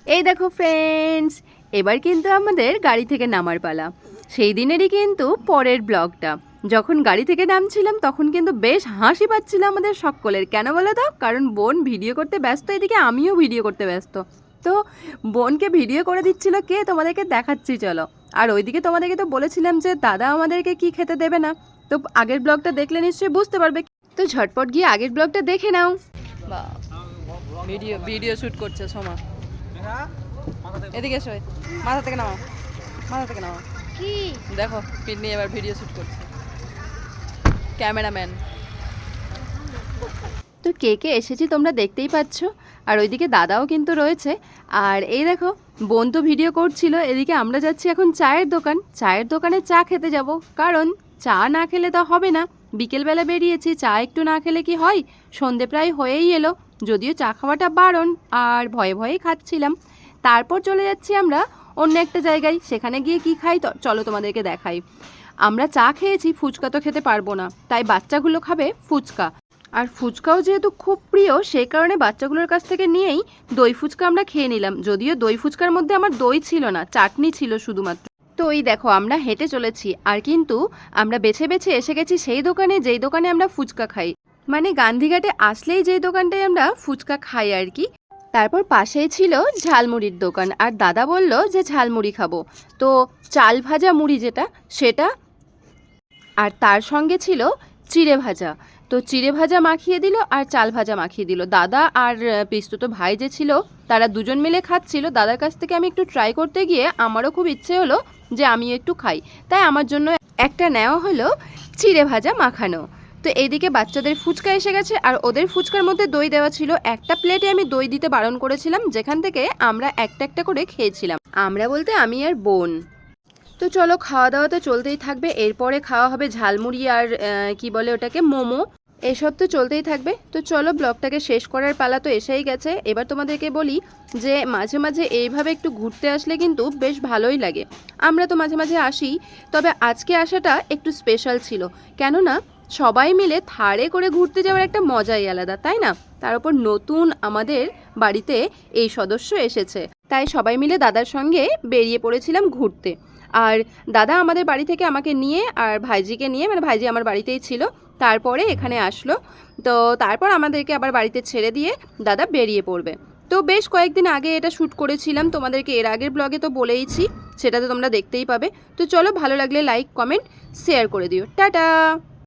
এই দেখো ফ্রেন্ডস, এবার কিন্তু আমাদের গাড়ি থেকে নামার পালা। সেই দিনেরই কিন্তু পরের ব্লগটা। যখন গাড়ি থেকে নামছিলাম তখন কিন্তু বেশ হাসি পাচ্ছিল আমাদের সকলের। কেন বলো তো? কারণ বোন ভিডিও করতে ব্যস্ত, এদিকে আমিও ভিডিও করতে ব্যস্ত। তো বোনকে ভিডিও করে দিচ্ছিল কে, তোমাদেরকে দেখাচ্ছি চলো। আর ওইদিকে তোমাদেরকে তো বলেছিলাম যে দাদা আমাদেরকে কি খেতে দেবে না। তো আগের ব্লগটা দেখলে নিশ্চয়ই বুঝতে পারবে। তো ঝটপট গিয়ে আগের ব্লগটা দেখে নাও। বা ভিডিও ভিডিও শ্যুট করছে সোমা। এদিকে এসো, মাথা থেকে নামাও, মাথা থেকে নামাও। কি দেখো, পিন্নি এবার ভিডিও শ্যুট করছে, ক্যামেরাম্যান। তো কে কে এসেছি তোমরা দেখতেই পাচ্ছ। আর ওইদিকে দাদাও কিন্তু রয়েছে। আর এই দেখো, বোন তো ভিডিও করছিল, এদিকে আমরা যাচ্ছি এখন চায়ের দোকান। চায়ের দোকানে চা খেতে যাব, কারণ চা না খেলে তো হবে না। বিকেলবেলা বেরিয়েছি, চা একটু না খেলে কি হয়? সন্ধে প্রায় হয়েই এলো, যদিও চা খাওয়াটা বারণ, আর ভয়ে ভয়েই খাচ্ছিলাম। তারপর চলে যাচ্ছি আমরা অন্য একটা জায়গায়। সেখানে গিয়ে কি খাই চলো তোমাদেরকে দেখাই। আমরা চা খেয়েছি, ফুচকা তো খেতে পারবো না, তাই বাচ্চাগুলো খাবে ফুচকা। আর ফুচকাও যেহেতু খুব প্রিয়, সেই কারণে বাচ্চাগুলোর কাছ থেকে নিয়েই দই ফুচকা আমরা খেয়ে নিলাম। যদিও দই ফুচকার মধ্যে আমার দই ছিল না, চাটনি ছিল শুধুমাত্র। তো এই দেখো, আমরা হেঁটে চলেছি, আর কিন্তু আমরা বেছে বেছে এসে গেছি সেই দোকানে যেই দোকানে আমরা ফুচকা খাই। মানে গান্ধীঘাটে আসলেই যেই দোকানটায় আমরা ফুচকা খাই আর কি। তারপর পাশেই ছিল ঝালমুড়ির দোকান, আর দাদা বলল যে ঝালমুড়ি খাবো। তো চাল ভাজা মুড়ি যেটা, সেটা, আর তার সঙ্গে ছিল চিড়ে ভাজা। তো চিড়ে ভাজা মাখিয়ে দিল আর চাল ভাজা মাখিয়ে দিল। দাদা আর পিস্তুত ভাই যে ছিল, তারা দুজন মিলে খাচ্ছিল। দাদার কাছ থেকে আমি একটু ট্রাই করতে গিয়ে আমারও খুব ইচ্ছে হলো যে আমি একটু খাই, তাই আমার জন্য একটা নেওয়া হলো চিড়ে ভাজা মাখানো। তো এইদিকে বাচ্চাদের ফুচকা এসে গেছে, আর ওদের ফুচকার মধ্যে দই দেওয়া ছিল। একটা প্লেটে আমি দই দিতে বারণ করেছিলাম, যেখান থেকে আমরা একটা একটা করে খেয়েছিলাম। আমরা বলতে আমি আর বোন। তো চলো, খাওয়া দাওয়া তো চলতেই থাকবে। এরপরে খাওয়া হবে ঝালমুড়ি আর কি বলে ওটাকে, মোমো। এসব তো চলতেই থাকবে। তো চলো, ব্লগটাকে শেষ করার পালা তো এসেই গেছে। এবার তোমাদেরকে বলি যে মাঝে মাঝে এইভাবে একটু ঘুরতে আসলে কিন্তু বেশ ভালোই লাগে। আমরা তো মাঝে মাঝে আসি, তবে আজকে আসাটা একটু স্পেশাল ছিল। কেননা সবাই মিলে থারে করে ঘুরতে যাওয়ার একটা মজাই আলাদা, তাই না? তার উপর নতুন আমাদের বাড়িতে এই সদস্য এসেছে, তাই সবাই মিলে দাদার সঙ্গে বেরিয়ে পড়েছিলাম ঘুরতে। আর দাদা আমাদের বাড়ি থেকে আমাকে নিয়ে আর ভাইজিকে নিয়ে, মানে ভাইজি আমার বাড়িতেই ছিল, তারপরে এখানে আসলো। তো তারপর আমাদেরকে আবার বাড়িতে ছেড়ে দিয়ে দাদা বেরিয়ে পড়বে। তো বেশ কয়েকদিন আগে এটা শ্যুট করেছিলাম, তোমাদেরকে এর আগের ব্লগে তো বলেইছি, সেটা তো তোমরা দেখতেই পাবে। তো চলো, ভালো লাগলে লাইক কমেন্ট শেয়ার করে দিও। টাটা।